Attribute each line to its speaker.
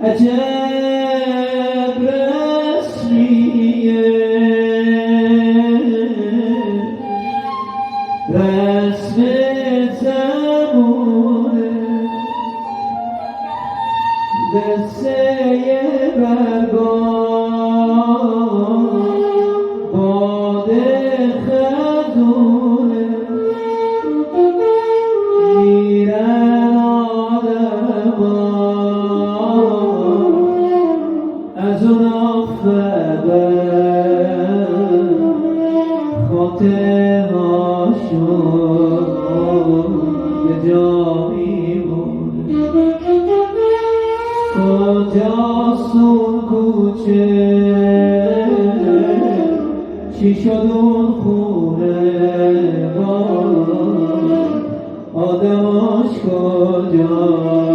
Speaker 1: عجب رسمیه رسم زمونه قصه برگام باد خزونه میرن آدما از اون آفبر خاطر هاشون به جا میمونه کجاست اون کوچه چی شد اون خونه آدماش کجا